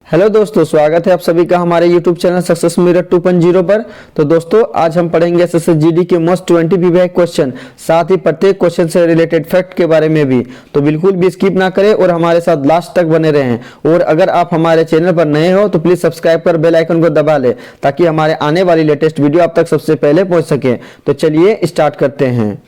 Hello दोस्तों, स्वागत है आप सभी का हमारे YouTube चैनल सक्सेस मिरर 2.0 पर। तो दोस्तों आज हम पढ़ेंगे एसएससी जीडी के मोस्ट 20 वीवीआई क्वेश्चन, साथ ही प्रत्येक क्वेश्चन से रिलेटेड फैक्ट के बारे में भी। तो बिल्कुल भी स्किप ना करें और हमारे साथ लास्ट तक बने रहें। और अगर आप हमारे चैनल पर नए हो तो प्लीज सब्सक्राइब कर बेल आइकन को दबा ले, ताकि हमारे आने वाली लेटेस्ट वीडियो आप तक सबसे पहले पहुंच सके। तो चलिए स्टार्ट करते हैं।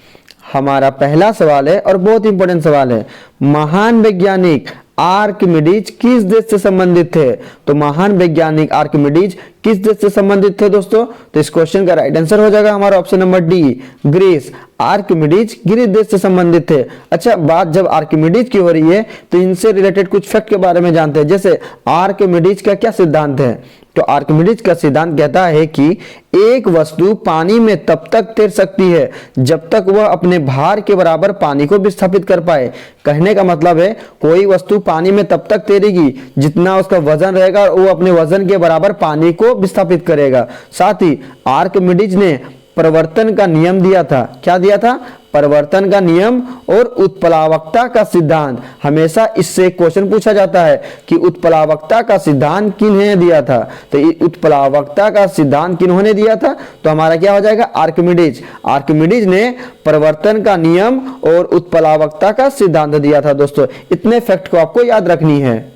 हमारा पहला सवाल है और बहुत इंपॉर्टेंट सवाल है, महान वैज्ञानिक आर्किमिडीज किस देश से संबंधित थे? तो महान वैज्ञानिक आर्किमिडीज किस देश से संबंधित थे दोस्तों? तो इस क्वेश्चन का राइट आंसर हो जाएगा हमारा option number D, Greece. Archimedes Greece देश से संबंधित थे। अच्छा, बात जब आर्किमिडीज की हो रही है तो इनसे रिलेटेड कुछ फैक्ट के बारे में जानते हैं। जैसे आर्किमिडीज का क्या सिद्धांत है? तो आर्किमिडीज का सिद्धांत कहता है कि एक वस्तु पानी में तब तक तैर सकती है जब तक वह अपने भार के बराबर पानी को विस्थापित कर पाए। कहने का मतलब है कोई वस्तु पानी में तब तक तैरेगी जितना उसका वजन रहेगा और वो अपने वजन के बराबर पानी को विस्थापित करेगा। साथ ही आर्किमिडीज ने प्रवर्तन का नियम दिया था। क्या दिया था? परिवर्तन का नियम और उत्प्लावकता का सिद्धांत। हमेशा इससे क्वेश्चन पूछा जाता है कि उत्प्लावकता का सिद्धांत किन्होंने दिया था? तो उत्प्लावकता का सिद्धांत किन्होंने दिया था? तो हमारा क्या हो जाएगा? आर्किमिडीज। आर्किमिडीज ने परिवर्तन का नियम और उत्प्लावकता का सिद्धांत दिया था। दोस्तों इतने फैक्ट को आपको याद रखनी है।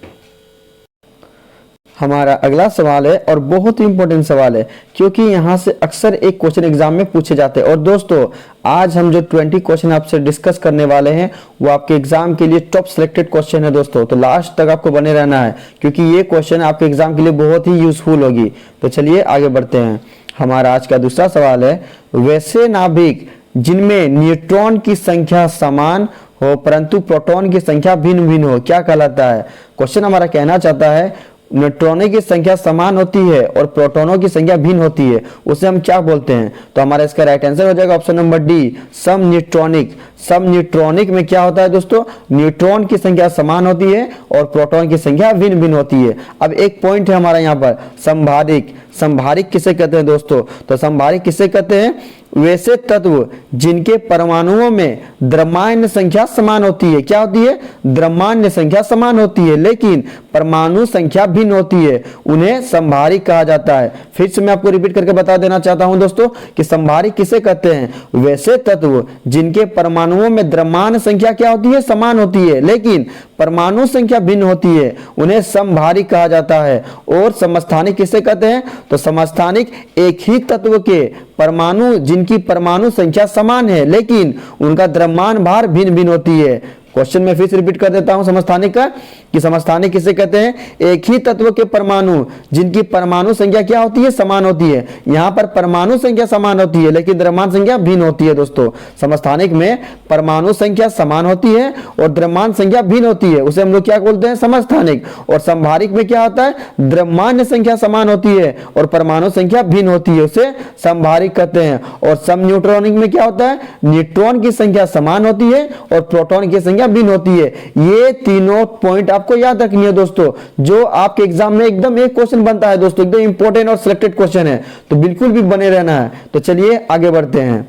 हमारा अगला सवाल है और बहुत ही इंपॉर्टेंट सवाल है, क्योंकि यहां से अक्सर एक क्वेश्चन एग्जाम में पूछे जाते हैं। और दोस्तों आज हम जो 20 क्वेश्चन आपसे डिस्कस करने वाले हैं वो आपके एग्जाम के लिए टॉप सिलेक्टेड क्वेश्चन है दोस्तों। तो लास्ट तक आपको बने रहना है, क्योंकि ये क्वेश्चन आपके एग्जाम के लिए बहुत ही यूजफुल होगी। तो चलिए आगे बढ़ते हैं। हमारा आज का दूसरा सवाल है, वैसे नाभिक जिनमें न्यूट्रॉन की संख्या समान हो परंतु प्रोटॉन की संख्या भिन्न भिन्न हो, क्या कहलाता है? क्वेश्चन हमारा कहना चाहता है न्यूट्रॉनों की संख्या समान होती है और प्रोटॉनों की संख्या भिन्न होती है, उसे हम क्या बोलते हैं? तो हमारा इसका राइट आंसर हो जाएगा ऑप्शन नंबर डी, सम न्यूट्रॉनिक। सम न्यूट्रॉनिक में क्या होता है दोस्तों? न्यूट्रॉन की संख्या समान होती है और प्रोटॉन की संख्या भिन्न भिन्न होती है। अब एक पॉइंट है हमारा यहाँ पर, संभारिक। संभारिक किसे कहते हैं दोस्तों? तो संभारिक किसे कहते हैं? वैसे तत्व जिनके परमाणुओं में द्रव्यमान संख्या समान होती है। क्या होती है? द्रव्यमान संख्या समान होती है लेकिन परमाणु संख्या भिन्न होती है, उन्हें संभारिक कहा जाता है। फिर से मैं आपको रिपीट करके बता देना चाहता हूं दोस्तों कि संभारिक किसे कहते हैं? वैसे तत्व जिनके परमाणुओं में द्रव्यमान संख्या क्या होती है? समान होती है लेकिन परमाणु संख्या भिन्न होती है, उन्हें समभारिक कहा जाता है। और समस्थानिक किसे कहते हैं? तो समस्थानिक एक ही तत्व के परमाणु जिनकी परमाणु संख्या समान है लेकिन उनका द्रव्यमान भार भिन्न भिन्न होती है। क्वेश्चन में फिर से रिपीट कर देता हूं समस्थानिक का, कि समस्थानिक किसे कहते हैं? एक ही तत्व के परमाणु जिनकी परमाणु संख्या क्या होती है? समान होती है। यहां पर परमाणु संख्या समान होती है लेकिन द्रव्यमान संख्या भिन्न होती है। दोस्तों समस्थानिक में परमाणु संख्या समान होती है और द्रव्यमान संख्या भिन्न होती है, उसे हम लोग क्या बोलते हैं? समस्थानिक। और संभारिक में क्या होता है? द्रव्यमान संख्या समान होती है और परमाणु संख्या भिन्न होती है, उसे संभारिक कहते हैं। और सम न्यूट्रॉनिक में क्या होता है? न्यूट्रॉन की संख्या समान होती है और प्रोटॉन की संख्या भिन्न होती है। ये तीनों पॉइंट आपको याद रखनी है दोस्तों, जो आपके एग्जाम में एकदम एक क्वेश्चन बनता है दोस्तों, एकदम इंपॉर्टेंट और सिलेक्टेड क्वेश्चन है, तो बिल्कुल भी बने रहना है। तो चलिए आगे बढ़ते हैं।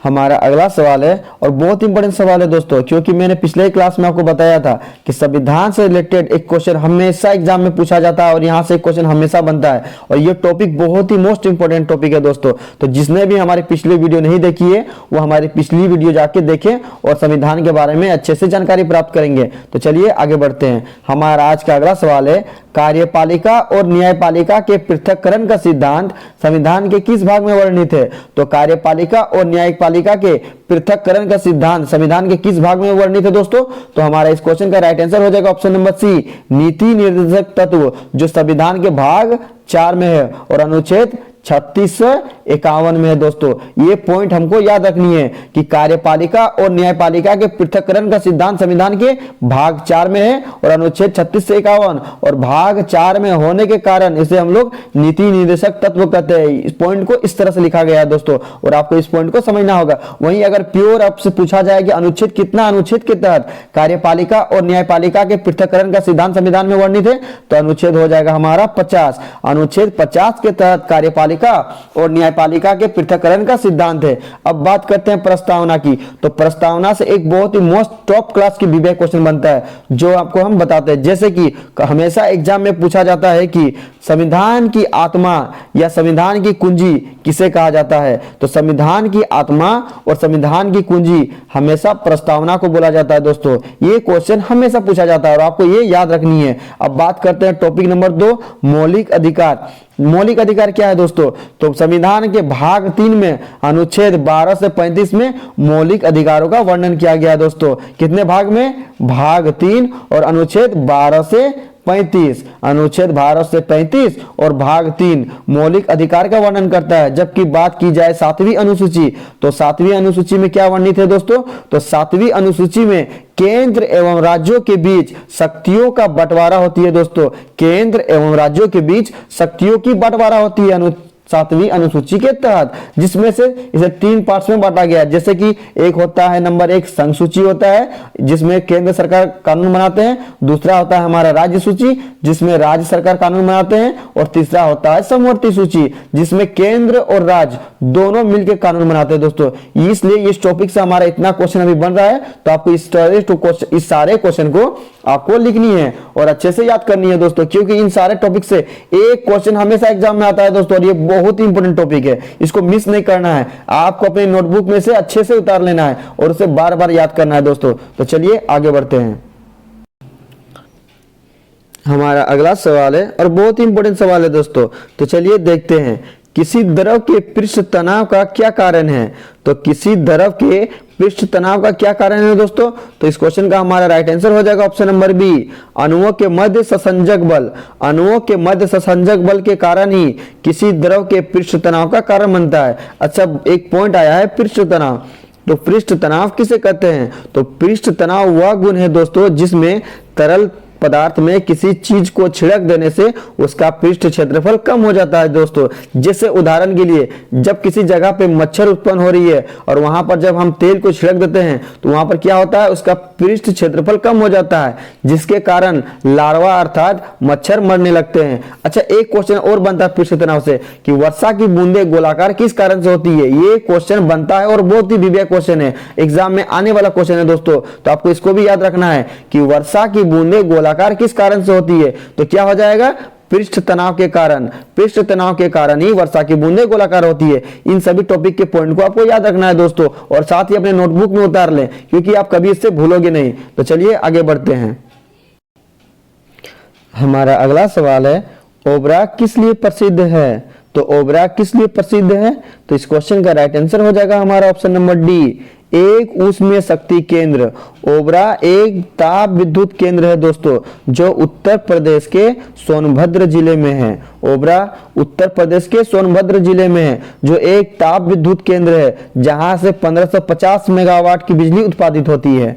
हमारा अगला सवाल है और बहुत इंपॉर्टेंट सवाल है दोस्तों, क्योंकि मैंने पिछले क्लास में आपको बताया था कि संविधान से रिलेटेड एक क्वेश्चन हमेशा एग्जाम में पूछा जाता है और यहां से एक क्वेश्चन हमेशा बनता है। और ये टॉपिक बहुत ही मोस्ट इंपॉर्टेंट टॉपिक है दोस्तों। तो जिसने भी हमारी पिछली वीडियो नहीं देखी है वो हमारी पिछली वीडियो जाके देखें और संविधान के बारे में अच्छे से जानकारी प्राप्त करेंगे। तो चलिए आगे बढ़ते हैं। हमारा आज का अगला सवाल है, कार्यपालिका और न्यायपालिका के पृथक्करण का सिद्धांत संविधान के किस भाग में वर्णित है? तो कार्यपालिका और न्यायपालिका के पृथक्करण का सिद्धांत संविधान के किस भाग में वर्णित है दोस्तों? तो हमारा इस क्वेश्चन का राइट आंसर हो जाएगा ऑप्शन नंबर सी, नीति निर्देशक तत्व, जो संविधान के भाग 4 में है और अनुच्छेद 3651 में है। दोस्तों ये पॉइंट हमको याद रखनी है कि कार्यपालिका और न्यायपालिका के पृथक्करण का सिद्धांत संविधान के भाग 4 में है और अनुच्छेद 36 से 51, और भाग 4 में होने के कारण इसे हम लोग नीति निर्देशक तत्व कहते हैं। इस पॉइंट को इस तरह से लिखा गया है दोस्तों, और आपको इस पॉइंट को समझना होगा। वहीं अगर प्योर आपसे पूछा जाए कि अनुच्छेद कितना अनुच्छेद के तहत कार्यपालिका और न्यायपालिका के पृथक्करण का सिद्धांत संविधान में वर्णित है, तो अनुच्छेद हो जाएगा हमारा 50। अनुच्छेद 50 के तहत कार्यपालिका कार्यपालिका और न्यायपालिका के पृथक्करण का सिद्धांत है। अब बात करते हैं प्रस्तावना की। तो प्रस्तावना से एक बहुत ही मोस्ट टॉप क्लास की विवेक क्वेश्चन बनता है जो आपको हम बताते हैं। जैसे कि हमेशा एग्जाम में पूछा जाता है कि संविधान की आत्मा या संविधान की कुंजी किसे कहा जाता है। तो संविधान की आत्मा और संविधान की कुंजी हमेशा प्रस्तावना को बोला जाता है दोस्तों। ये क्वेश्चन हमेशा पूछा जाता है और आपको ये याद रखनी है। अब बात करते हैं टॉपिक नंबर 2, मौलिक अधिकार। मौलिक अधिकार क्या है दोस्तों? तो संविधान के भाग 3 में अनुच्छेद 12 से 35 में मौलिक अधिकारों का वर्णन किया गया है दोस्तों। कितने भाग में? भाग 3 और अनुच्छेद 12 से 35, अनुच्छेद 12 से 35 और भाग 3 मौलिक अधिकार का वर्णन करता है। जबकि बात की जाए 7वीं अनुसूची, तो 7वीं अनुसूची में क्या वर्णित है दोस्तों? तो 7वीं अनुसूची में केंद्र एवं राज्यों के बीच शक्तियों का बंटवारा होती है दोस्तों। केंद्र एवं राज्यों के बीच शक्तियों की बंटवारा होती है 7वीं अनुसूची के तहत, जिसमें से इसे 3 पार्ट्स में बांटा गया है। जैसे कि एक होता है नंबर 1 संघ सूची होता है जिसमें केंद्र सरकार कानून बनाते हैं, दूसरा होता है हमारा राज्य सूची जिसमें राज्य सरकार कानून बनाते हैं, और तीसरा होता है समवर्ती सूची जिसमें केंद्र और राज्य दोनों मिलकर कानून बनाते हैं दोस्तों। इसलिए इस टॉपिक से हमारा इतना क्वेश्चन अभी बन रहा है, तो आपको इस सारे क्वेश्चन को आपको लिखनी है और अच्छे से याद करनी है दोस्तों, क्योंकि इन सारे टॉपिक से एक क्वेश्चन हमेशा एग्जाम में आता है दोस्तों और ये बहुत ही इंपॉर्टेंट टॉपिक है। इसको मिस नहीं करना है, आपको अपने नोटबुक में से अच्छे से उतार लेना है और उसे बार बार याद करना है दोस्तों। तो चलिए आगे बढ़ते हैं। हमारा अगला सवाल है और बहुत ही इंपॉर्टेंट सवाल है दोस्तों। तो चलिए देखते हैं, किसी द्रव के पृष्ठ तनाव का क्या कारण है? तो किसी द्रव के पृष्ठ तनाव का क्या कारण है दोस्तों? तो इस क्वेश्चन का हमारा राइट आंसर हो जाएगा ऑप्शन नंबर बी, अणुओं के मध्य ससंजक बल। अणुओं के मध्य ससंजक बल के कारण ही किसी द्रव के पृष्ठ तनाव का कारण बनता है। अच्छा, एक पॉइंट आया है पृष्ठ तनाव। तो पृष्ठ तनाव किसे कहते हैं? तो पृष्ठ तनाव वह गुण है दोस्तों जिसमें तरल पदार्थ में किसी चीज को छिड़क देने से उसका पृष्ठ क्षेत्रफल कम हो जाता है दोस्तों। जैसे उदाहरण के लिए, जब किसी जगह पे मच्छर उत्पन्न हो रही है और वहां पर जब हम तेल को छिड़क देते हैं तो वहां पर क्या होता है? उसका पृष्ठ क्षेत्रफल कम हो जाता है, जिसके कारण लार्वा अर्थात मच्छर मरने लगते हैं। अच्छा, एक क्वेश्चन और बनता है पृष्ठ तनाव से कि वर्षा की बूंदें गोलाकार किस कारण से होती है? ये क्वेश्चन बनता है और बहुत ही विवेक क्वेश्चन है, एग्जाम में आने वाला क्वेश्चन है दोस्तों। तो आपको इसको भी याद रखना है कि वर्षा की बूंदें गोलाकार किस कारण से होती है? तो क्या हो जाएगा? पृष्ठ तनाव के कारण। पृष्ठ तनाव के कारण ही वर्षा की बूंदें गोलाकार होती है। इन सभी टॉपिक के पॉइंट को आपको याद रखना है दोस्तों और साथ ही अपने नोटबुक में उतार लें, क्योंकि आप कभी इससे भूलोगे नहीं। तो चलिए आगे बढ़ते हैं। हमारा अगला सवाल है, ओबरा किस लिए प्रसिद्ध है? तो ओबरा किस लिए प्रसिद्ध है? तो इस क्वेश्चन का राइट आंसर हो जाएगा हमारा ऑप्शन नंबर डी, एक ऊष्मीय शक्ति केंद्र। ओबरा एक ताप विद्युत केंद्र है दोस्तों जो उत्तर प्रदेश के सोनभद्र जिले में है। ओबरा उत्तर प्रदेश के सोनभद्र जिले में है, जो एक ताप विद्युत केंद्र है जहां से 1550 मेगावाट की बिजली उत्पादित होती है।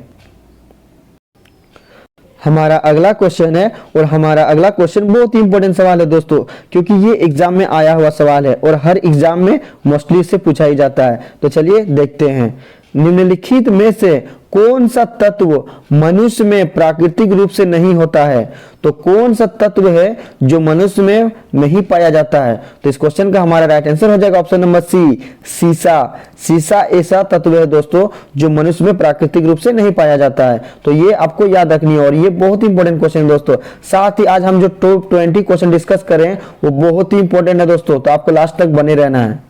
हमारा अगला क्वेश्चन है और हमारा अगला क्वेश्चन बहुत ही इंपॉर्टेंट सवाल है दोस्तों, क्योंकि ये एग्जाम में आया हुआ सवाल है और हर एग्जाम में मोस्टली इससे पूछा ही जाता है। तो चलिए देखते हैं, निम्नलिखित में से कौन सा तत्व मनुष्य में प्राकृतिक रूप से नहीं होता है? तो कौन सा तत्व है जो मनुष्य में नहीं पाया जाता है? तो इस क्वेश्चन का हमारा राइट आंसर हो जाएगा ऑप्शन नंबर सी, सीसा। सीसा ऐसा तत्व है दोस्तों जो मनुष्य में प्राकृतिक रूप से नहीं पाया जाता है। तो ये आपको याद रखनी है और ये बहुत ही इंपॉर्टेंट क्वेश्चन है दोस्तों। साथ ही आज हम जो टॉप 20 क्वेश्चन डिस्कस करें वो बहुत ही इंपॉर्टेंट है दोस्तों, तो आपको लास्ट तक बने रहना है।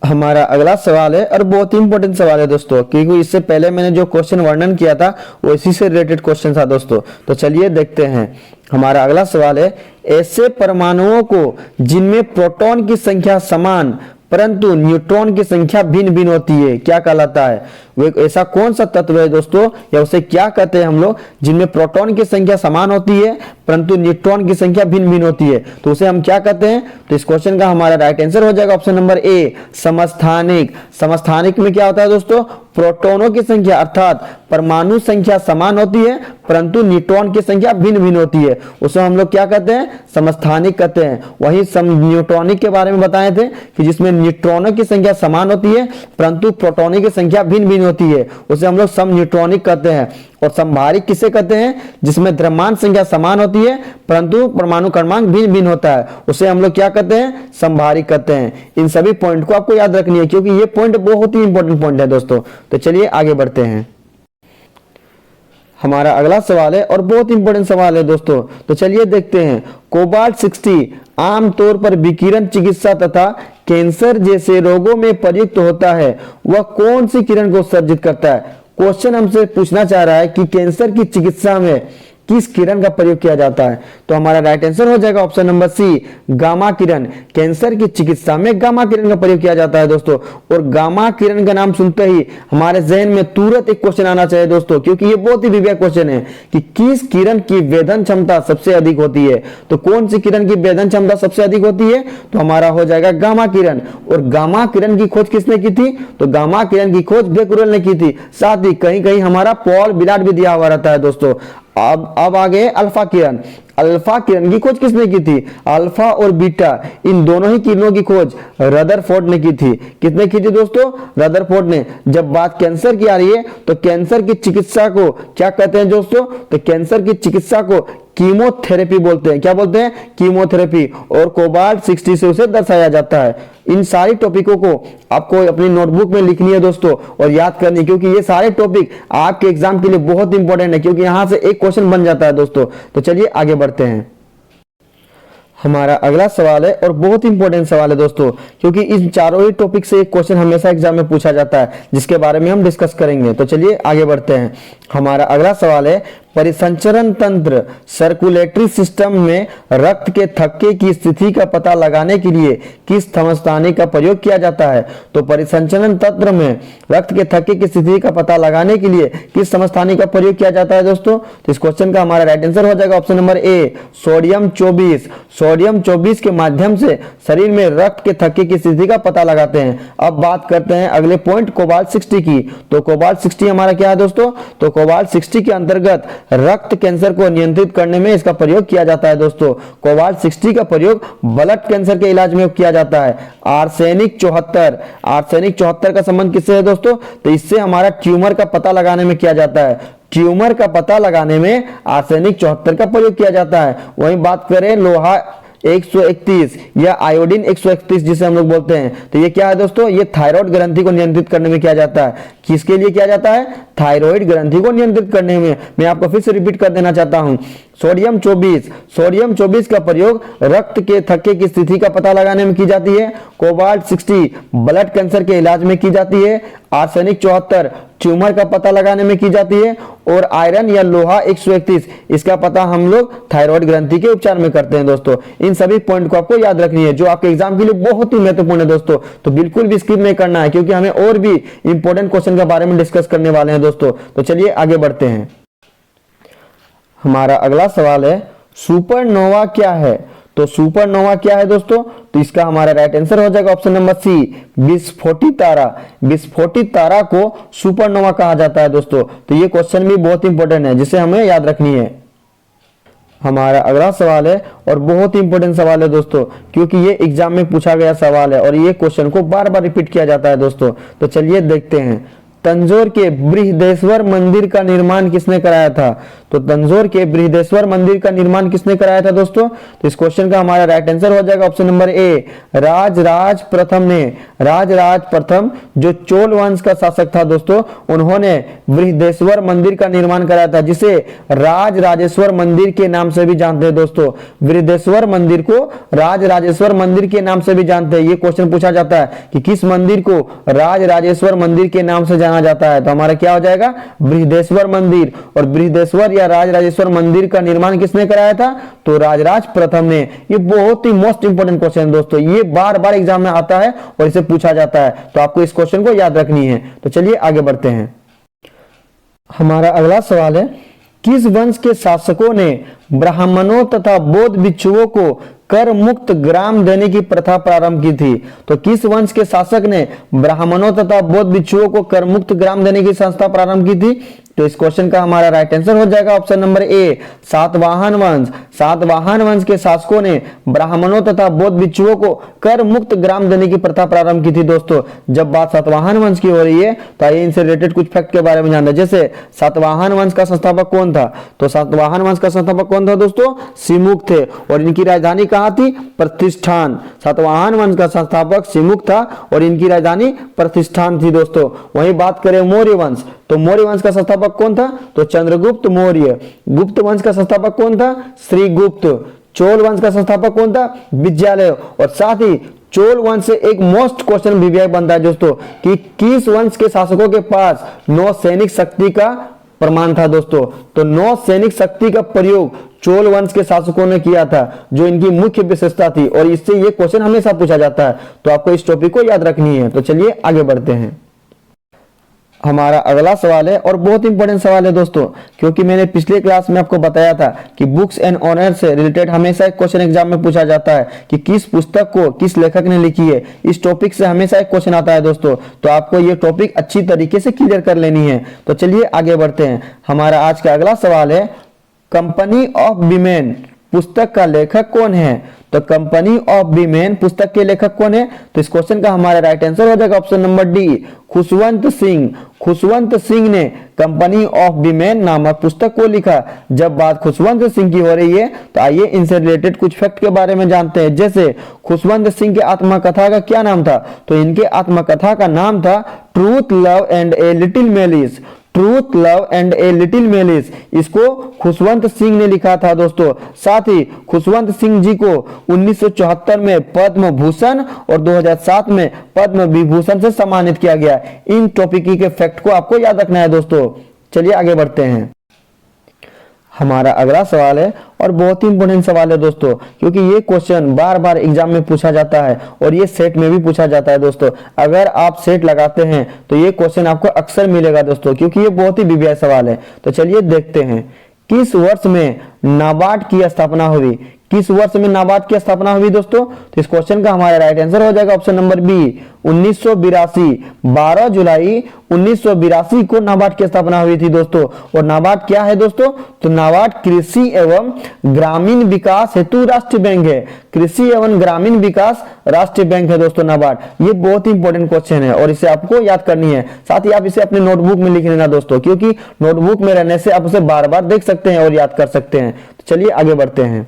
हमारा अगला सवाल है और बहुत ही इंपॉर्टेंट सवाल है दोस्तों, क्योंकि इससे पहले मैंने जो क्वेश्चन वर्णन किया था वो इसी से रिलेटेड क्वेश्चन था दोस्तों। तो चलिए देखते हैं, हमारा अगला सवाल है, ऐसे परमाणुओं को जिनमें प्रोटॉन की संख्या समान परंतु न्यूट्रॉन की संख्या भिन्न भिन्न होती है क्या कहलाता है? वो ऐसा कौन सा तत्व है दोस्तों, या उसे क्या कहते हैं हम लोग, जिनमें प्रोटॉन की संख्या समान होती है परंतु न्यूट्रॉन की संख्या भिन्न भिन्न होती है? तो उसे हम क्या कहते हैं? तो इस क्वेश्चन का हमारा राइट आंसर हो जाएगा ऑप्शन नंबर ए, समस्थानिक। समस्थानिक में क्या होता है दोस्तों? प्रोटॉनों की संख्या अर्थात परमाणु संख्या समान होती है परंतु न्यूट्रॉन की संख्या भिन्न भिन्न होती है, उसे हम लोग क्या कहते हैं, समस्थानिक कहते हैं। वही न्यूट्रॉनिक के बारे में बताए थे कि जिसमें न्यूट्रॉनों की संख्या समान होती है परंतु प्रोटॉनों की संख्या भिन्न भिन्न होती है, उसे हम लोग सम न्यूट्रॉनिक कहते हैं। और समभारिक किसे कहते हैं, जिसमें द्रव्यमान संख्या समान होती है परंतु परमाणु क्रमांक भिन्न भिन्न होता है, उसे हम लोग क्या कहते हैं, समभारिक कहते हैं। इन सभी पॉइंट को आपको याद रखनी है क्योंकि ये पॉइंट बहुत ही इंपॉर्टेंट पॉइंट है दोस्तों। तो चलिए आगे बढ़ते हैं। हमारा अगला सवाल है और बहुत इंपॉर्टेंट सवाल है दोस्तों। तो चलिए देखते हैं। कोबाल्ट 60 आमतौर पर विकिरण चिकित्सा तथा कैंसर जैसे रोगों में प्रयुक्त होता है, वह कौन सी किरण को उत्सर्जित करता है। क्वेश्चन हमसे पूछना चाह रहा है कि कैंसर की चिकित्सा में किस किरण का प्रयोग किया जाता है। तो हमारा राइट आंसर हो जाएगा ऑप्शन नंबर सी, गामा किरण। कैंसर की चिकित्सा में गामा किरण का प्रयोग किया जाता है दोस्तों। और गामा किरण का नाम सुनते ही हमारे जहन में तुरंत एक क्वेश्चन आना चाहिए दोस्तों, क्योंकि ये बहुत ही विवेक क्वेश्चन है कि किस किरण की वेदन क्षमता सबसे अधिक होती है। तो कौन सी किरण की वेदन क्षमता सबसे अधिक होती है, तो हमारा हो जाएगा गामा किरण। और गामा किरण की खोज किसने की थी, तो गामा किरण की खोज बेकुरेल ने की थी। साथ ही कहीं कहीं हमारा पॉल विलाट भी दिया हुआ रहता है दोस्तों। अब आगे अल्फा किरण। अल्फा किरण की खोज किसने की थी, अल्फा और बीटा इन दोनों ही किरणों की खोज रदरफोर्ड ने की थी। किसने की थी दोस्तों, रदरफोर्ड ने। जब बात कैंसर की आ रही है तो कैंसर की चिकित्सा को क्या कहते हैं दोस्तों, तो कैंसर की चिकित्सा को कीमोथेरेपी बोलते हैं। क्या बोलते हैं, कीमोथेरेपी। और कोबाल्ट 60 से उसे दर्शाया जाता है। इन सारी टॉपिकों को आपको अपनी नोटबुक में लिखनी है दोस्तों और याद करनी है, क्योंकि ये सारे टॉपिक आपके एग्जाम के लिए बहुत इंपॉर्टेंट है, क्योंकि यहां से एक क्वेश्चन बन जाता है दोस्तों। तो चलिए आगे बढ़ते हैं। हमारा अगला सवाल है और बहुत इंपॉर्टेंट सवाल है दोस्तों, क्योंकि इन चारों ही टॉपिक से एक क्वेश्चन हमेशा एग्जाम में पूछा जाता है, जिसके बारे में हम डिस्कस करेंगे। तो चलिए आगे बढ़ते हैं। हमारा अगला सवाल है, परिसंचरण तंत्र सर्कुलेटरी सिस्टम में रक्त के थक्के की स्थिति का पता लगाने के लिए किस समस्थानिक का प्रयोग किया जाता है। तो परिसंचरण तंत्र में रक्त के थक्के की स्थिति का पता लगाने के लिए किस समस्थानिक का प्रयोग किया जाता है दोस्तों। तो इस क्वेश्चन का हमारा राइट आंसर हो जाएगा option number A, sodium 24। Sodium 24 के माध्यम से शरीर में रक्त के थक्के की स्थिति का पता लगाते हैं। अब बात करते हैं अगले पॉइंट कोबाल्ट 60 की। तो कोबाल्ट 60 हमारा क्या है दोस्तों, तो कोबाल्ट 60 के अंतर्गत रक्त कैंसर को नियंत्रित करने में इसका प्रयोग किया जाता है दोस्तों। कोबाल्ट 60 का प्रयोग ब्लड कैंसर के इलाज में किया जाता है। आर्सेनिक 74, आर्सेनिक 74 का संबंध किससे है दोस्तों, तो इससे हमारा ट्यूमर का पता लगाने में किया जाता है। ट्यूमर का पता लगाने में आर्सेनिक 74 का प्रयोग किया जाता है। वहीं बात करें लोहा 131 या आयोडीन 131 जिसे हम लोग बोलते हैं, तो ये क्या है दोस्तों, ये थायराइड ग्रंथि को नियंत्रित करने में किया जाता है। किसके लिए किया जाता है, थायराइड ग्रंथि को नियंत्रित करने में। मैं आपको फिर से रिपीट कर देना चाहता हूं। सोडियम 24, सोडियम 24 का प्रयोग रक्त के थक्के की स्थिति का पता लगाने में की जाती है। कोबाल्ट 60 ब्लड कैंसर के इलाज में की जाती है। आर्सेनिक 74 ट्यूमर का पता लगाने में की जाती है। और आयरन या लोहा 131 इसका पता हम लोग थायराइड ग्रंथि के उपचार में करते हैं दोस्तों। इन सभी पॉइंट को आपको याद रखनी है, जो आपके एग्जाम के लिए बहुत ही महत्वपूर्ण है दोस्तों। तो बिल्कुल भी स्किप नहीं करना है, क्योंकि हमें और भी इंपॉर्टेंट क्वेश्चन के बारे में डिस्कस करने वाले हैं दोस्तों। तो चलिए आगे बढ़ते हैं। हमारा अगला सवाल है, सुपरनोवा क्या है। तो सुपरनोवा क्या है दोस्तों, तो इसका हमारा राइट आंसर हो जाएगा ऑप्शन नंबर सी, विस्फोटित तारा। विस्फोटित तारा को सुपरनोवा कहा जाता है दोस्तों। तो ये क्वेश्चन भी बहुत इंपॉर्टेंट है, जिसे हमें याद रखनी है। हमारा अगला सवाल है और बहुत ही इंपॉर्टेंट सवाल है दोस्तों, क्योंकि ये एग्जाम में पूछा गया सवाल है और ये क्वेश्चन को बार बार रिपीट किया जाता है दोस्तों। तो चलिए देखते हैं। तंजौर के बृहदेश्वर मंदिर का निर्माण किसने कराया था। तो तंजौर के बृहदेश्वर मंदिर का निर्माण किसने कराया था दोस्तों। तो इस क्वेश्चन का हमारा राइट आंसर हो जाएगा ऑप्शन नंबर ए, राजराज प्रथम ने। राजराज प्रथम जो चोल वंश का शासक था दोस्तों, उन्होंने बृहदेश्वर मंदिर का निर्माण कराया था, जिसे राजराजेश्वर मंदिर के नाम से भी जानते हैं दोस्तों। बृहदेश्वर मंदिर को राजराजेश्वर मंदिर के नाम से भी जानते हैं। ये क्वेश्चन पूछा जाता है कि किस मंदिर को राजराजेश्वर मंदिर के नाम से जाना जाता है, तो हमारा क्या हो जाएगा, बृहदेश्वर मंदिर। और बृहदेश्वर या राजराजेश्वर मंदिर का निर्माण किसने कराया था, तो राजराज प्रथम ने। ये बहुत ही मोस्ट इंपोर्टेंट क्वेश्चन है दोस्तों, ये बार बार एग्जाम में आता है और इसे पूछा जाता है, तो आपको इस क्वेश्चन को याद रखनी है। तो चलिए आगे बढ़ते हैं। हमारा अगला सवाल है, किस वंश के शासकों ने ब्राह्मणों तथा बौद्ध भिक्षुओं को कर मुक्त ग्राम देने की प्रथा प्रारंभ की थी। तो किस वंश के शासक ने ब्राह्मणों तथा बौद्ध भिक्षुओं को कर मुक्त ग्राम देने की संस्था प्रारंभ की थी। तो इस क्वेश्चन का हमारा राइट आंसर हो जाएगा ऑप्शन नंबर ए, सातवाहन वंश। सातवाहन वंश के शासकों ने ब्राह्मणों तथा बौद्ध भिक्षुओं को कर मुक्त ग्राम देने की प्रथा प्रारंभ की थी। दोस्तों जब बात सातवाहन वंश की हो रही है तो आइए इनसे रिलेटेड कुछ फैक्ट के बारे में जानना। जैसे सातवाहन वंश का संस्थापक कौन था, तो सातवाहन वंश का संस्थापक कौन था दोस्तों, सिमुक थे। और इनकी राजधानी कहाँ थी, प्रतिष्ठान। सातवाहन वंश का संस्थापक सिमुक था और इनकी राजधानी प्रतिष्ठान थी। दोस्तों वहीं बात करें मौर्य वंश, तो मौर्य वंश का संस्थापक कौन था, तो चंद्रगुप्त मौर्य। गुप्त वंश का संस्थापक कौन था, श्रीगुप्त। चोल वंश का संस्थापक कौन था, विजयालय। और साथ ही चोल वंश से एक मोस्ट क्वेश्चन वीवीआई बनता है दोस्तों कि किस वंश के शासकों के पास नौ सैनिक शक्ति का प्रमाण था। दोस्तों तो नौ सैनिक शक्ति का प्रयोग चोल वंश के शासकों ने किया था, जो इनकी मुख्य विशेषता थी। और इससे ये क्वेश्चन हमेशा पूछा जाता है, तो आपको इस टॉपिक को याद रखनी है। तो चलिए आगे बढ़ते हैं। हमारा अगला सवाल है और बहुत इंपॉर्टेंट सवाल है दोस्तों, क्योंकि मैंने पिछले क्लास में आपको बताया था कि बुक्स एंड ऑनर से रिलेटेड हमेशा एक क्वेश्चन एग्जाम में पूछा जाता है कि किस पुस्तक को किस लेखक ने लिखी है। इस टॉपिक से हमेशा एक क्वेश्चन आता है दोस्तों, तो आपको ये टॉपिक अच्छी तरीके से क्लियर कर लेनी है। तो चलिए आगे बढ़ते हैं। हमारा आज का अगला सवाल है, कंपनी ऑफ वीमेन पुस्तक का लेखक कौन है। तो कंपनी ऑफ वीमेन पुस्तक के लेखक कौन है, तो इस क्वेश्चन का हमारा राइट आंसर हो जाएगा option number D, Khushwant Singh. Khushwant Singh ने कंपनी ऑफ वीमेन नामक पुस्तक को लिखा। जब बात खुशवंत सिंह की हो रही है तो आइए इनसे रिलेटेड कुछ फैक्ट के बारे में जानते हैं। जैसे खुशवंत सिंह के आत्मकथा का क्या नाम था, तो इनके आत्मकथा का नाम था truth love and a little malice. Truth love and a little malice, इसको खुशवंत सिंह ने लिखा था दोस्तों। साथ ही खुशवंत सिंह जी को 1974 में पद्म भूषण और 2007 में पद्म विभूषण से सम्मानित किया गया। इन टॉपिक के फैक्ट को आपको याद रखना है दोस्तों। चलिए आगे बढ़ते हैं। हमारा अगला सवाल है और बहुत ही इंपॉर्टेंट सवाल है दोस्तों, क्योंकि ये क्वेश्चन बार बार एग्जाम में पूछा जाता है और ये सेट में भी पूछा जाता है दोस्तों। अगर आप सेट लगाते हैं तो ये क्वेश्चन आपको अक्सर मिलेगा दोस्तों, क्योंकि ये बहुत ही वीवीआई सवाल है। तो चलिए देखते हैं, किस वर्ष में नाबार्ड की स्थापना हुई। किस वर्ष में नाबार्ड की स्थापना हुई दोस्तों, तो इस क्वेश्चन का हमारा राइट आंसर हो जाएगा ऑप्शन नंबर बी, 1982। 12 जुलाई 1982 को नाबार्ड की स्थापना हुई थी दोस्तों। और नाबार्ड क्या है दोस्तों, तो नाबार्ड कृषि एवं ग्रामीण विकास हेतु राष्ट्रीय बैंक है। कृषि एवं ग्रामीण विकास राष्ट्रीय बैंक है दोस्तों नाबार्ड। ये बहुत ही इंपॉर्टेंट क्वेश्चन है और इसे आपको याद करनी है। साथ ही आप इसे अपने नोटबुक में लिख लेना दोस्तों, क्योंकि नोटबुक में रहने से आप उसे बार बार देख सकते हैं और याद कर सकते हैं। तो चलिए आगे बढ़ते हैं।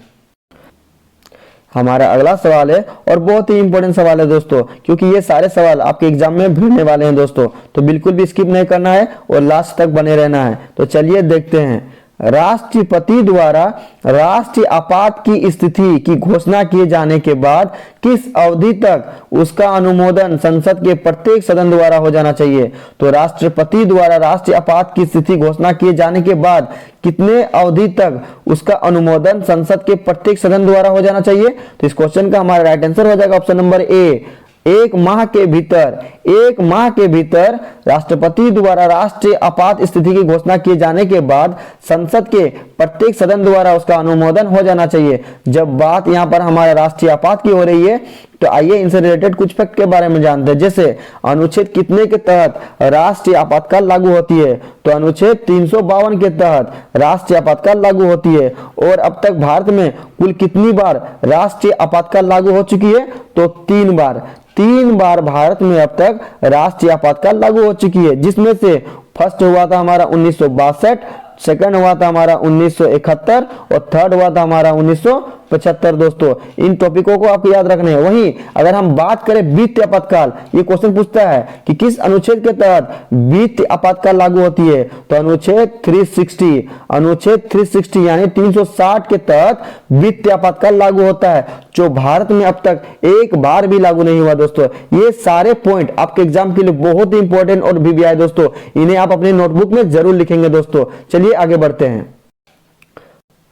हमारा अगला सवाल है और बहुत ही इंपॉर्टेंट सवाल है दोस्तों, क्योंकि ये सारे सवाल आपके एग्जाम में भिड़ने वाले हैं दोस्तों, तो बिल्कुल भी स्किप नहीं करना है और लास्ट तक बने रहना है। तो चलिए देखते हैं, राष्ट्रपति द्वारा राष्ट्रीय आपात की स्थिति की घोषणा किए जाने के बाद किस अवधि तक उसका अनुमोदन संसद के प्रत्येक सदन द्वारा हो जाना चाहिए। तो राष्ट्रपति द्वारा राष्ट्रीय आपात की स्थिति घोषणा किए जाने के बाद कितने अवधि तक उसका अनुमोदन संसद के प्रत्येक सदन द्वारा हो जाना चाहिए। तो इस क्वेश्चन का हमारा राइट आंसर हो जाएगा ऑप्शन नंबर ए, 1 माह के भीतर। 1 माह के भीतर राष्ट्रपति द्वारा राष्ट्रीय आपात स्थिति की घोषणा किए जाने के बाद संसद के प्रत्येक सदन द्वारा उसका अनुमोदन हो जाना चाहिए। जब बात यहाँ पर हमारे राष्ट्रीय आपात की हो रही है तो आइए इनसे रिलेटेड कुछ फैक्ट के बारे में जानते हैं। जैसे अनुच्छेद कितने के तहत राष्ट्रीय आपातकाल लागू होती है, तो अनुच्छेद 352 के तहत राष्ट्रीय आपातकाल लागू होती है। और अब तक भारत में कुल कितनी बार राष्ट्रीय आपातकाल लागू हो चुकी है, तो 3 बार। 3 बार भारत में अब तक राष्ट्रीय आपातकाल लागू हो चुकी है, जिसमें से फर्स्ट हुआ था हमारा 1962, सेकंड हुआ था हमारा 1971 और थर्ड हुआ था हमारा 1975 दोस्तों। इन टॉपिकों को आपको याद रखने हैं। वहीं अगर हम बात करें वित्तीय आपातकाल, ये क्वेश्चन पूछता है कि किस अनुच्छेद के तहत वित्तीय आपातकाल लागू होती है, तो अनुच्छेद 360। अनुच्छेद 360 यानी 360 के तहत वित्तीय आपातकाल लागू होता है, जो भारत में अब तक एक बार भी लागू नहीं हुआ दोस्तों। ये सारे पॉइंट आपके एग्जाम के लिए बहुत ही इंपॉर्टेंट और वीवीआई दोस्तों, इन्हें आप अपने नोटबुक में जरूर लिखेंगे दोस्तों। चलिए आगे बढ़ते हैं।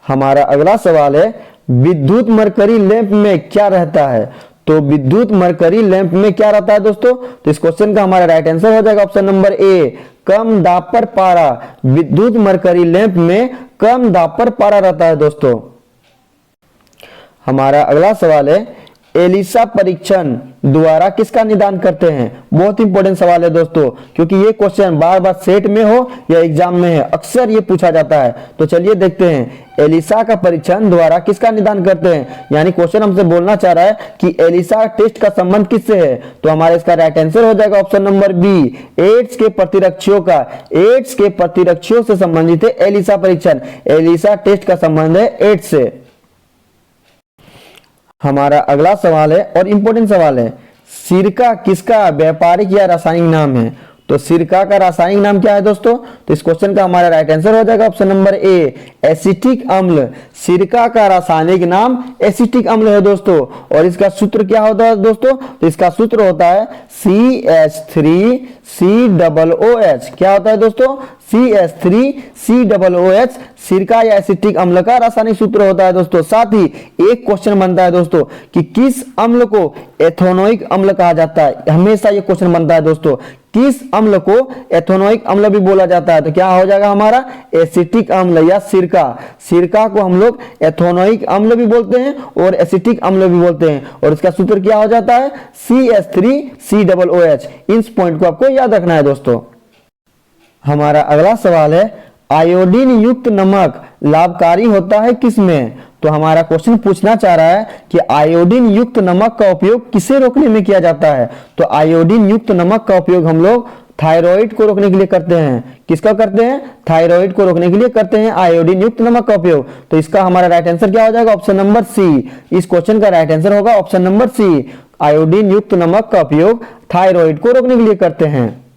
हमारा अगला सवाल है, विद्युत मरकरी लैंप में क्या रहता है। तो विद्युत मरकरी लैंप में क्या रहता है दोस्तों, तो इस क्वेश्चन का हमारा राइट आंसर हो जाएगा ऑप्शन नंबर ए, कम दाब पर पारा। विद्युत मरकरी लैंप में कम दाब पर पारा रहता है दोस्तों। हमारा अगला सवाल है, एलिसा परीक्षण द्वारा किसका निदान करते हैं? बहुत इंपॉर्टेंट सवाल है दोस्तों, क्योंकि ये क्वेश्चन बार बार सेट में हो या एग्जाम में है, अक्सर ये पूछा जाता है। तो चलिए देखते हैं, एलिसा का परीक्षण द्वारा किसका निदान करते हैं? यानी क्वेश्चन हमसे बोलना चाह रहा है कि एलिसा टेस्ट का संबंध किससे है? तो हमारा इसका राइट आंसर हो जाएगा ऑप्शन नंबर बी, एड्स के प्रतिरक्षियों का। एड्स के प्रतिरक्षियों से संबंधित है एलिसा परीक्षण। एलिसा टेस्ट का संबंध है एड्स से। हमारा अगला सवाल है और इंपॉर्टेंट सवाल है, सिरका किसका व्यापारिक या रासायनिक नाम है? तो सिरका का रासायनिक नाम क्या है दोस्तों? तो इस क्वेश्चन का हमारा राइट आंसर हो जाएगा ऑप्शन नंबर ए, एसिटिक अम्ल। सिरका का रासायनिक नाम एसिटिक अम्ल है दोस्तों। और इसका सूत्र क्या होता है दोस्तों? तो इसका सूत्र होता है CH3COOH। क्या होता है दोस्तों? CH3COOH सिरका या एसिटिक अम्ल का रासायनिक सूत्र होता है दोस्तों। साथ ही एक क्वेश्चन बनता है दोस्तों कि किस अम्ल को एथेनोइक अम्ल कहा जाता है? हमेशा ये क्वेश्चन बनता है दोस्तों, किस अम्ल को एथेनोइक अम्ल भी बोला जाता है? तो क्या हो जाएगा हमारा? एसिटिक अम्ल या सिरका। सिरका को हम लोग एथेनोइक अम्ल भी बोलते हैं और एसिटिक अम्ल भी बोलते हैं। और इसका सूत्र क्या हो जाता है? CH3COOH। इस पॉइंट को आपको याद रखना है दोस्तों। हमारा अगला सवाल है, आयोडीन युक्त नमक लाभकारी होता है किसमें? तो हमारा क्वेश्चन पूछना चाह रहा है कि आयोडीन युक्त नमक का उपयोग किसे रोकने में किया जाता है? तो आयोडीन युक्त नमक का उपयोग हम लोग थायराइड को रोकने के लिए करते हैं। किसका करते हैं? थायराइड को रोकने के लिए करते हैं आयोडीन युक्त नमक का उपयोग। तो इसका हमारा राइट आंसर क्या हो जाएगा? Option number C. इस क्वेश्चन का राइट आंसर होगा ऑप्शन नंबर सी, आयोडीन युक्त नमक का उपयोग थायराइड को रोकने के लिए करते हैं।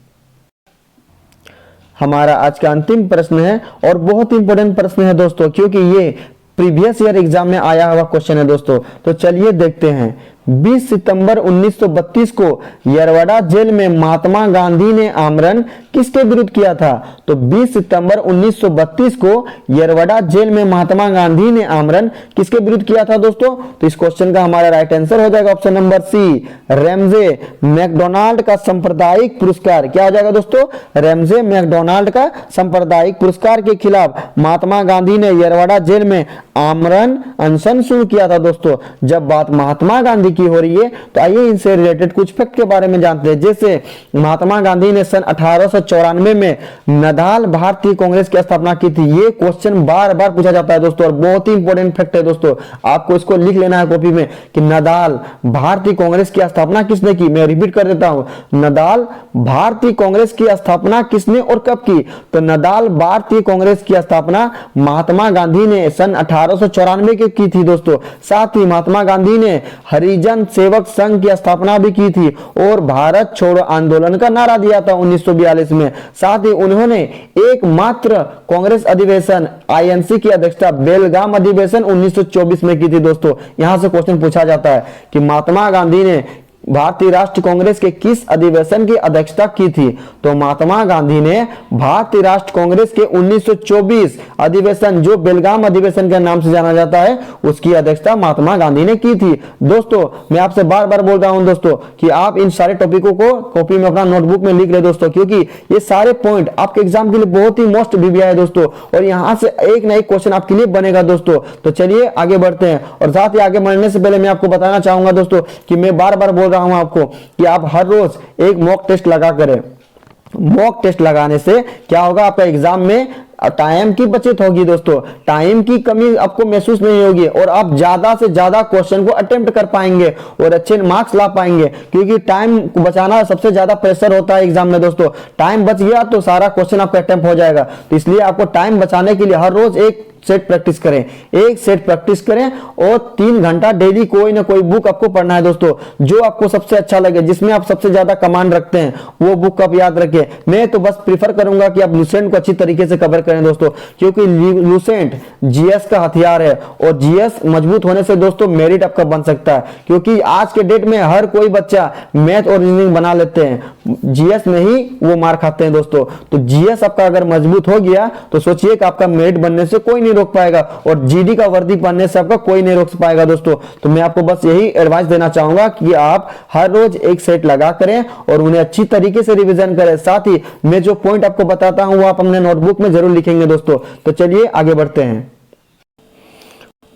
हमारा आज का अंतिम प्रश्न है और बहुत इंपॉर्टेंट प्रश्न है दोस्तों, क्योंकि ये प्रीवियस ईयर एग्जाम में आया हुआ क्वेश्चन है दोस्तों। तो चलिए देखते हैं, 20 सितंबर 1932 को यरवड़ा जेल में महात्मा गांधी ने आमरण किसके विरुद्ध किया था? तो 20 सितंबर 1932 को यरवड़ा जेल में महात्मा गांधी ने आमरण किसके विरुद्ध किया था दोस्तों? तो इस क्वेश्चन का हमारा राइट आंसर हो जाएगा option number C, Ramsay MacDonald का सांप्रदायिक पुरस्कार। क्या हो जाएगा दोस्तों? रैमजे मैकडोनाल्ड का सांप्रदायिक पुरस्कार के खिलाफ महात्मा गांधी ने यरवड़ा जेल में आमरण अनशन शुरू किया था दोस्तों। जब बात महात्मा गांधी की हो रही है तो आइए इनसे रिलेटेड कुछ फैक्ट के बारे में जानते हैं। जैसे महात्मा गांधी ने सन 1894 में नदाल भारतीय कांग्रेस की स्थापना की थी। ये क्वेश्चन बार बार पूछा जाता है दोस्तों और बहुत ही इंपॉर्टेंट फैक्ट है दोस्तों, आपको इसको लिख लेना है कॉपी में कि नदाल भारतीय कांग्रेस की स्थापना किसने की। मैं रिपीट कर देता हूं, नदाल भारतीय कांग्रेस की स्थापना किसने और कब की? तो नदाल भारतीय कांग्रेस की स्थापना महात्मा गांधी ने सन 1894 के की थी दोस्तों। साथ ही महात्मा गांधी ने हरिजन सेवक संघ की स्थापना भी की थी और भारत छोड़ो आंदोलन का नारा दिया था 1942 में। साथ ही उन्होंने एकमात्र कांग्रेस अधिवेशन आईएनसी की अध्यक्षता बेलगाम अधिवेशन 1924 में की थी दोस्तों। यहां से क्वेश्चन पूछा जाता है कि महात्मा गांधी ने भारतीय राष्ट्रीय कांग्रेस के किस अधिवेशन की अध्यक्षता की थी? तो महात्मा गांधी ने भारतीय राष्ट्रीय कांग्रेस के 1924 अधिवेशन, जो बेलगाम अधिवेशन के नाम से जाना जाता है, उसकी अध्यक्षता महात्मा गांधी ने की थी। दोस्तों मैं आपसे बार बार बोल रहा हूं दोस्तों कि आप इन सारे टॉपिकों को कॉपी में अपना नोटबुक में लिख ले दोस्तों, क्योंकि ये सारे पॉइंट आपके एग्जाम के लिए बहुत ही मोस्ट वीवीआई है दोस्तों और यहां से एक ना एक क्वेश्चन आपके लिए बनेगा दोस्तों। तो चलिए आगे बढ़ते हैं। और साथ ही आगे बढ़ने से पहले मैं आपको बताना चाहूंगा दोस्तों कि मैं बार बार बोल रहा हूं आपको कि आप हर रोज एक मॉक टेस्ट लगा करें। मॉक टेस्ट लगाने से क्या होगा? आपका एग्जाम में टाइम की बचत होगी दोस्तों, टाइम की कमी आपको महसूस नहीं होगी और आप ज्यादा से ज्यादा क्वेश्चन को अटेम्प्ट कर पाएंगे और अच्छे मार्क्स ला पाएंगे, क्योंकि टाइम बचाना सबसे ज्यादा प्रेशर होता है एग्जाम में दोस्तों। टाइम बच गया तो सारा क्वेश्चन आपका अटेम्प्ट हो जाएगा। तो इसलिए आपको टाइम बचाने के लिए हर रोज एक सेट प्रैक्टिस करें, एक सेट प्रैक्टिस करें और 3 घंटा डेली कोई ना कोई बुक आपको पढ़ना है दोस्तों। जो आपको सबसे अच्छा लगे, जिसमें आप सबसे ज्यादा कमांड रखते हैं, वो बुक आप याद रखें। मैं तो बस प्रीफर करूंगा कि आप लुसेंट को अच्छी तरीके से कवर करें दोस्तों, क्योंकि लुसेंट जीएस का हथियार है और जीएस मजबूत होने से दोस्तों मेरिट आपका बन सकता है, क्योंकि आज के डेट में हर कोई बच्चा मैथ और रीजनिंग बना लेते हैं, जीएस में ही वो मार खाते हैं दोस्तों। तो जीएस आपका अगर मजबूत हो गया तो सोचिए कि आपका मेरिट बनने से कोई नहीं रोक पाएगा और जीडी का वर्दी पढ़ने से आपका कोई नहीं रोक पाएगा दोस्तों। तो मैं आपको बस यही एडवाइस देना चाहूंगा कि आप हर रोज एक सेट लगा करें और उन्हें अच्छी तरीके से रिवीजन करें। साथ ही मैं जो पॉइंट आपको बताता हूं वो आप अपने नोटबुक में जरूर लिखेंगे दोस्तों। तो चलिए आगे बढ़ते हैं।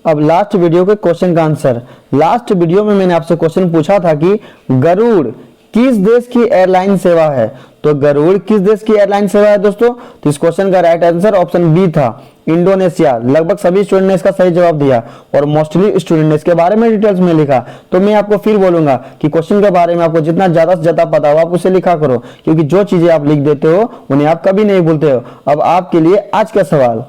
अब लास्ट वीडियो के क्वेश्चन का आंसर। लास्ट वीडियो में मैंने आपसे क्वेश्चन पूछा था कि गरुड़ किस देश की एयरलाइन सेवा है। तो गरुड़ किस देश की एयरलाइन सेवा है दोस्तों? तो इस क्वेश्चन का राइट आंसर ऑप्शन बी था, इंडोनेशिया। लगभग सभी स्टूडेंट ने इसका सही जवाब दिया और मोस्टली स्टूडेंट ने इसके बारे में डिटेल्स में लिखा। तो मैं आपको फिर बोलूंगा कि क्वेश्चन के बारे में आपको जितना ज्यादा से ज्यादा पता हो आप उसे लिखा करो, क्योंकि जो चीजें आप लिख देते हो उन्हें आप कभी नहीं भूलते हो। अब आपके लिए आज का सवाल।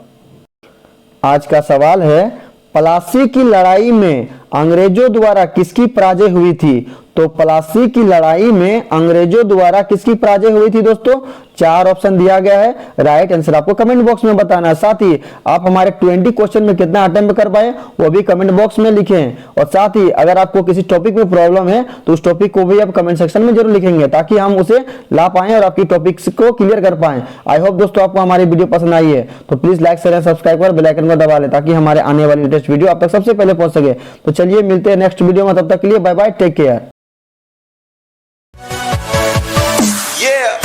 आज का सवाल है, प्लासी की लड़ाई में अंग्रेजों द्वारा किसकी पराजय हुई थी? तो प्लासी की लड़ाई में अंग्रेजों द्वारा किसकी पराजय हुई थी दोस्तों? 4 ऑप्शन दिया गया है, राइट आंसर आपको कमेंट बॉक्स में बताना है। साथ ही आप हमारे 20 क्वेश्चन में कितना अटेम्प्ट कर पाए वो भी कमेंट बॉक्स में लिखें। और साथ ही अगर आपको किसी टॉपिक में प्रॉब्लम है तो उस टॉपिक को भी आप कमेंट सेक्शन में जरूर लिखेंगे, ताकि हम उसे ला पाए और आपकी टॉपिक्स को क्लियर कर पाए। आई होप दोस्तों आपको हमारी वीडियो पसंद आई है, तो प्लीज लाइक शेयर सब्सक्राइब कर बेल आइकन को दबा लें, ताकि हमारे आने वाली लेटेस्ट वीडियो आप तक सबसे पहले पहुंच सके। तो चलिए मिलते हैं नेक्स्ट वीडियो में, तब तक के लिए bye bye, take care. Yeah.